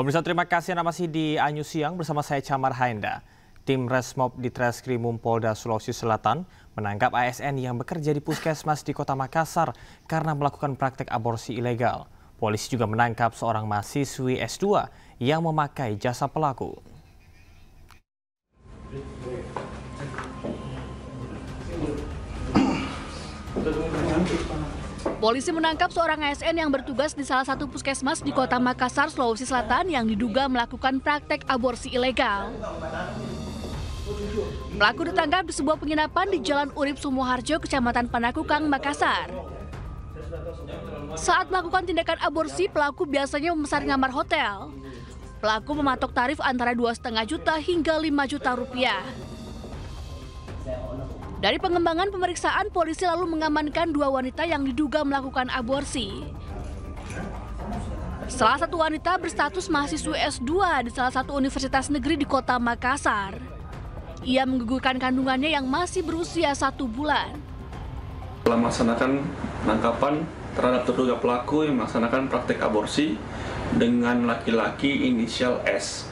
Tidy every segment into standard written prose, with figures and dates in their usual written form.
Pemirsa, terima kasih Anda masih di Anyu Siang bersama saya Camar Haenda. Tim Resmob di Treskrimum Polda Sulawesi Selatan menangkap ASN yang bekerja di puskesmas di Kota Makassar karena melakukan praktek aborsi ilegal. Polisi juga menangkap seorang mahasiswi S2 yang memakai jasa pelaku. Polisi menangkap seorang ASN yang bertugas di salah satu puskesmas di Kota Makassar, Sulawesi Selatan yang diduga melakukan praktek aborsi ilegal. Pelaku ditangkap di sebuah penginapan di Jalan Urip Sumoharjo, Kecamatan Panakukang, Makassar. Saat melakukan tindakan aborsi, pelaku biasanya memesan kamar hotel. Pelaku mematok tarif antara 2,5 juta hingga 5 juta rupiah. Dari pengembangan pemeriksaan, polisi lalu mengamankan 2 wanita yang diduga melakukan aborsi. Salah satu wanita berstatus mahasiswa S2 di salah satu universitas negeri di Kota Makassar. Ia menggugurkan kandungannya yang masih berusia 1 bulan. Telah melaksanakan penangkapan terhadap terduga pelaku yang melaksanakan praktek aborsi dengan laki-laki inisial S.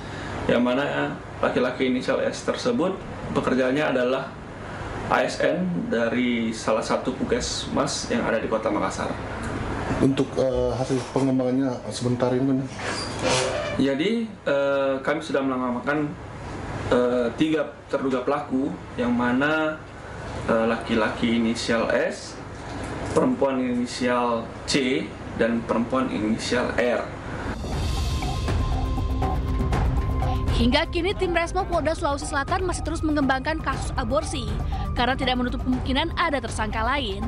Yang mana laki-laki inisial S tersebut pekerjaannya adalah ASN dari salah satu puskesmas yang ada di Kota Makassar. Untuk hasil pengembangannya sebentar ini. Jadi kami sudah mengamankan 3 terduga pelaku, yang mana laki-laki inisial S, perempuan inisial C, dan perempuan inisial R. Hingga kini tim Resmob Polda Sulawesi Selatan masih terus mengembangkan kasus aborsi karena tidak menutup kemungkinan ada tersangka lain.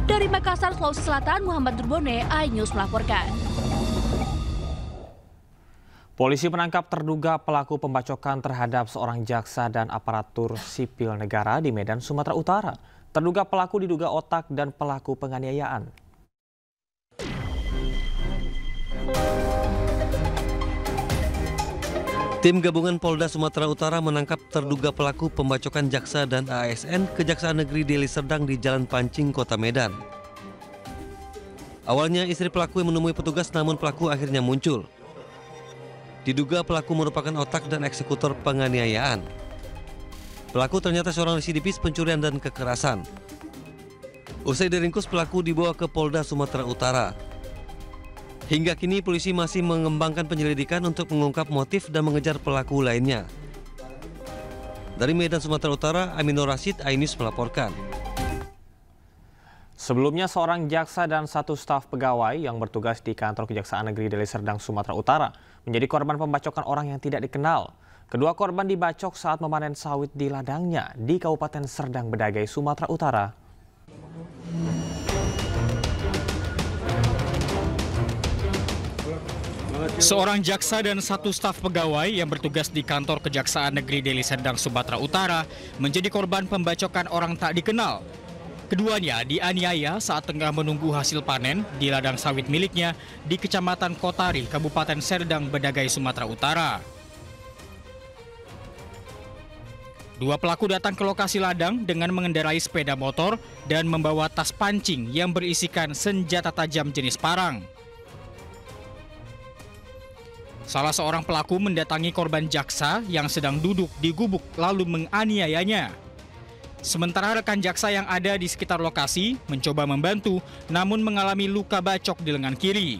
Dari Makassar, Sulawesi Selatan, Muhammad Durbone, iNews melaporkan. Polisi menangkap terduga pelaku pembacokan terhadap seorang jaksa dan aparatur sipil negara di Medan, Sumatera Utara. Terduga pelaku diduga otak dan pelaku penganiayaan. Tim gabungan Polda Sumatera Utara menangkap terduga pelaku pembacokan jaksa dan ASN Kejaksaan Negeri Deli Serdang di Jalan Pancing, Kota Medan. Awalnya istri pelaku yang menemui petugas, namun pelaku akhirnya muncul. Diduga pelaku merupakan otak dan eksekutor penganiayaan. Pelaku ternyata seorang residivis pencurian dan kekerasan. Usai diringkus, pelaku dibawa ke Polda Sumatera Utara. Hingga kini polisi masih mengembangkan penyelidikan untuk mengungkap motif dan mengejar pelaku lainnya. Dari Medan, Sumatera Utara, Aminur Rashid, iNews melaporkan. Sebelumnya seorang jaksa dan 1 staf pegawai yang bertugas di kantor Kejaksaan Negeri Deli Serdang, Sumatera Utara menjadi korban pembacokan orang yang tidak dikenal. Kedua korban dibacok saat memanen sawit di ladangnya di Kabupaten Serdang Bedagai, Sumatera Utara. Seorang jaksa dan 1 staf pegawai yang bertugas di kantor Kejaksaan Negeri Deli Serdang, Sumatera Utara menjadi korban pembacokan orang tak dikenal. Keduanya dianiaya saat tengah menunggu hasil panen di ladang sawit miliknya di Kecamatan Kotari, Kabupaten Serdang Bedagai, Sumatera Utara. 2 pelaku datang ke lokasi ladang dengan mengendarai sepeda motor dan membawa tas pancing yang berisikan senjata tajam jenis parang. Salah seorang pelaku mendatangi korban jaksa yang sedang duduk di gubuk lalu menganiayanya. Sementara rekan jaksa yang ada di sekitar lokasi mencoba membantu namun mengalami luka bacok di lengan kiri.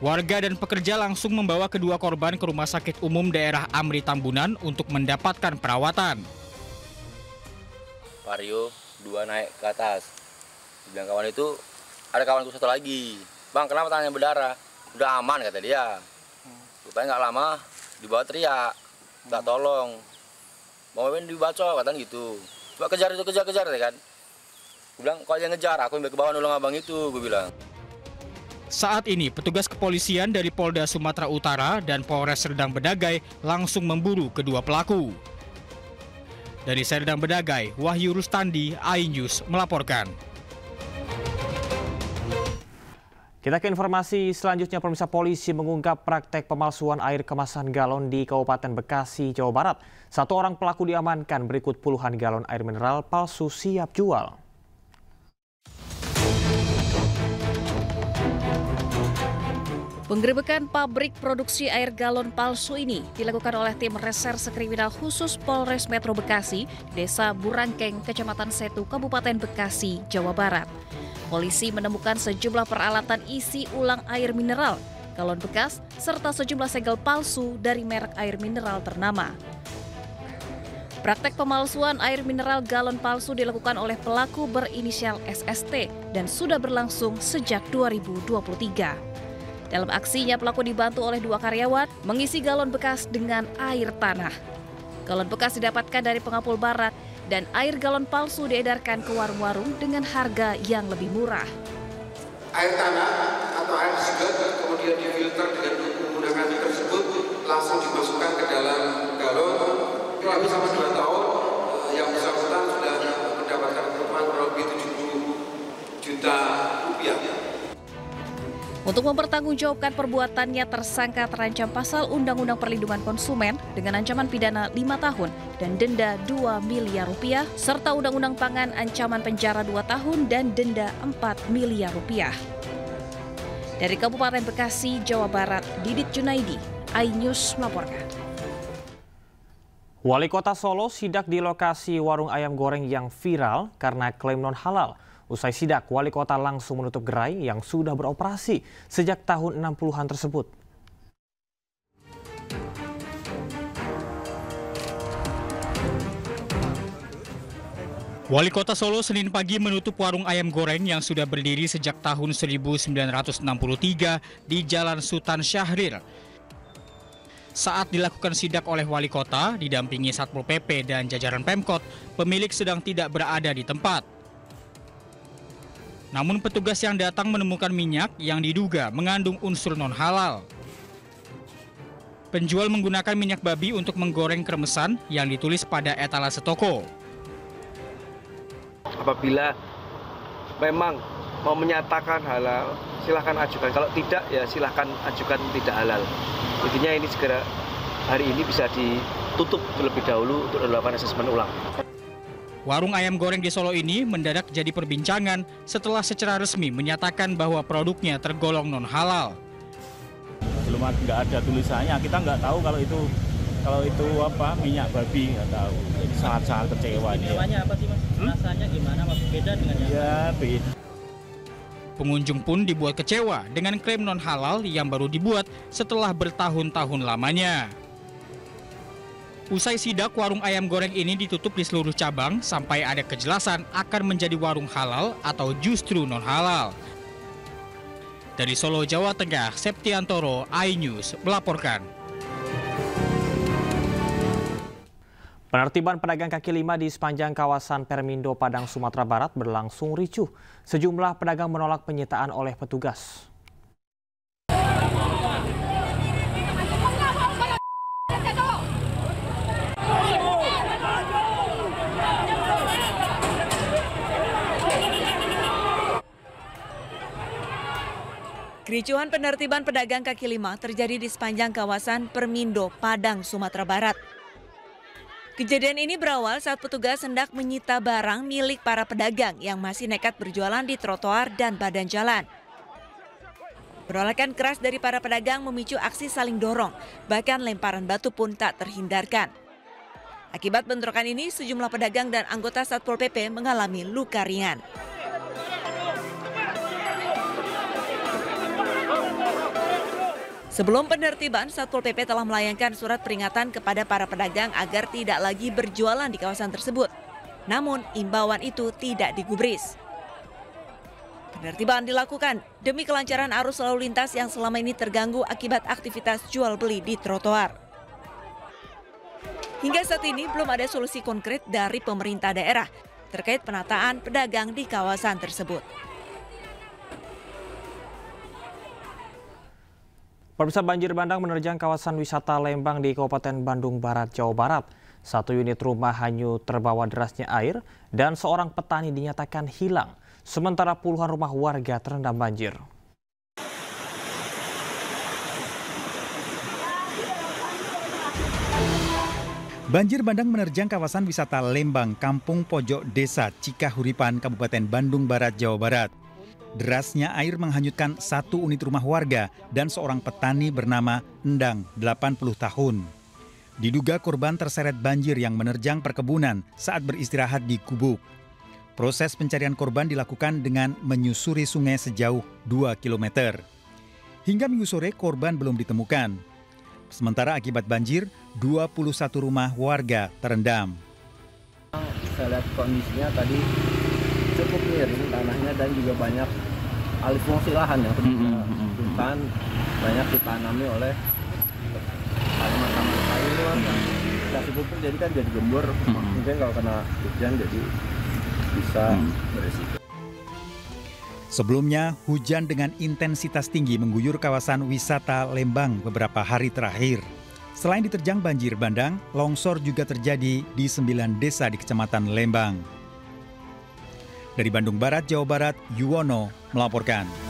Warga dan pekerja langsung membawa kedua korban ke Rumah Sakit Umum Daerah Amri Tambunan untuk mendapatkan perawatan. Vario 2 naik ke atas. Bilang kawan itu, ada kawanku 1 lagi. Bang, kenapa tangannya berdarah? Udah aman, kata dia. Rupanya nggak lama, dibawa teriak. Nggak tolong. Mau main dibacok, katanya gitu. Coba kejar itu, kejar ya kan. Gue bilang, kok yang ngejar? Aku yang ke bawah nolong abang itu, gue bilang. Saat ini, petugas kepolisian dari Polda Sumatera Utara dan Polres Serdang Bedagai langsung memburu kedua pelaku. Dari Serdang Bedagai, Wahyu Rustandi, iNews melaporkan. Kita ke informasi selanjutnya. Pemirsa, polisi mengungkap praktek pemalsuan air kemasan galon di Kabupaten Bekasi, Jawa Barat. 1 orang pelaku diamankan berikut puluhan galon air mineral palsu siap jual. Penggerebekan pabrik produksi air galon palsu ini dilakukan oleh tim reserse kriminal khusus Polres Metro Bekasi, Desa Burangkeng, Kecamatan Setu, Kabupaten Bekasi, Jawa Barat. Polisi menemukan sejumlah peralatan isi ulang air mineral, galon bekas, serta sejumlah segel palsu dari merek air mineral ternama. Praktek pemalsuan air mineral galon palsu dilakukan oleh pelaku berinisial SST dan sudah berlangsung sejak 2023. Dalam aksinya, pelaku dibantu oleh 2 karyawan mengisi galon bekas dengan air tanah. Galon bekas didapatkan dari pengapul barat dan air galon palsu diedarkan ke warung-warung dengan harga yang lebih murah. Air tanah atau air segar kemudian difilter dengan menggunakan tersebut langsung dimasukkan ke dalam galon. Kurang selama 2 tahun yang bersangkutan sudah mendapatkan keuntungan kurang lebih 70 juta rupiah. Untuk mempertanggungjawabkan perbuatannya, tersangka terancam pasal Undang-Undang Perlindungan Konsumen dengan ancaman pidana 5 tahun dan denda 2 miliar rupiah, serta Undang-Undang Pangan ancaman penjara 2 tahun dan denda 4 miliar rupiah. Dari Kabupaten Bekasi, Jawa Barat, Didit Junaidi, iNews melaporkan. Wali Kota Solo sidak di lokasi warung ayam goreng yang viral karena klaim non-halal. Usai sidak, Wali Kota langsung menutup gerai yang sudah beroperasi sejak tahun 60-an tersebut. Wali Kota Solo Senin pagi menutup warung ayam goreng yang sudah berdiri sejak tahun 1963 di Jalan Sultan Syahrir. Saat dilakukan sidak oleh Wali Kota, didampingi Satpol PP dan jajaran Pemkot, pemilik sedang tidak berada di tempat. Namun petugas yang datang menemukan minyak yang diduga mengandung unsur non-halal. Penjual menggunakan minyak babi untuk menggoreng kremesan yang ditulis pada etalase toko. Apabila memang mau menyatakan halal, silahkan ajukan. Kalau tidak, ya silahkan ajukan tidak halal. Intinya ini segera hari ini bisa ditutup terlebih dahulu untuk dilakukan asesmen ulang. Warung ayam goreng di Solo ini mendadak jadi perbincangan setelah secara resmi menyatakan bahwa produknya tergolong non-halal. Belum nggak ada tulisannya, kita nggak tahu kalau itu apa minyak babi, nggak tahu. Jadi sangat kecewa ini. Kecewanya apa sih Mas? Rasanya gimana Mas? Beda dengan yang ya, beda. Pengunjung pun dibuat kecewa dengan klaim non-halal yang baru dibuat setelah bertahun-tahun lamanya. Usai sidak, warung ayam goreng ini ditutup di seluruh cabang sampai ada kejelasan akan menjadi warung halal atau justru non-halal. Dari Solo, Jawa Tengah, Septiantoro, iNews melaporkan. Penertiban pedagang kaki lima di sepanjang kawasan Permindo, Padang, Sumatera Barat berlangsung ricuh. Sejumlah pedagang menolak penyitaan oleh petugas. Kericuhan penertiban pedagang kaki lima terjadi di sepanjang kawasan Permindo, Padang, Sumatera Barat. Kejadian ini berawal saat petugas hendak menyita barang milik para pedagang yang masih nekat berjualan di trotoar dan badan jalan. Penolakan keras dari para pedagang memicu aksi saling dorong, bahkan lemparan batu pun tak terhindarkan. Akibat bentrokan ini, sejumlah pedagang dan anggota Satpol PP mengalami luka ringan. Sebelum penertiban, Satpol PP telah melayangkan surat peringatan kepada para pedagang agar tidak lagi berjualan di kawasan tersebut. Namun, imbauan itu tidak digubris. Penertiban dilakukan demi kelancaran arus lalu lintas yang selama ini terganggu akibat aktivitas jual beli di trotoar. Hingga saat ini belum ada solusi konkret dari pemerintah daerah terkait penataan pedagang di kawasan tersebut. Pemirsa, banjir bandang menerjang kawasan wisata Lembang di Kabupaten Bandung Barat, Jawa Barat. 1 unit rumah hanyut terbawa derasnya air dan seorang petani dinyatakan hilang. Sementara puluhan rumah warga terendam banjir. Banjir bandang menerjang kawasan wisata Lembang, Kampung Pojok Desa Cikahuripan, Kabupaten Bandung Barat, Jawa Barat. derasnya air menghanyutkan 1 unit rumah warga dan seorang petani bernama Endang, 80 tahun. Diduga korban terseret banjir yang menerjang perkebunan saat beristirahat di gubuk. Proses pencarian korban dilakukan dengan menyusuri sungai sejauh 2 km. Hingga Minggu sore korban belum ditemukan. Sementara akibat banjir, 21 rumah warga terendam. Saya lihat kondisinya tadi cukup miring tanahnya dan juga banyak alih fungsi lahan yang hutan banyak ditanami oleh tanaman-tanaman sayur yang kasih pupuk jadi kan jadi gembur. Mungkin kalau kena hujan jadi bisa berisiko. Sebelumnya, hujan dengan intensitas tinggi mengguyur kawasan wisata Lembang beberapa hari terakhir. Selain diterjang banjir bandang, longsor juga terjadi di 9 desa di Kecamatan Lembang. Dari Bandung Barat, Jawa Barat, Yuwono melaporkan.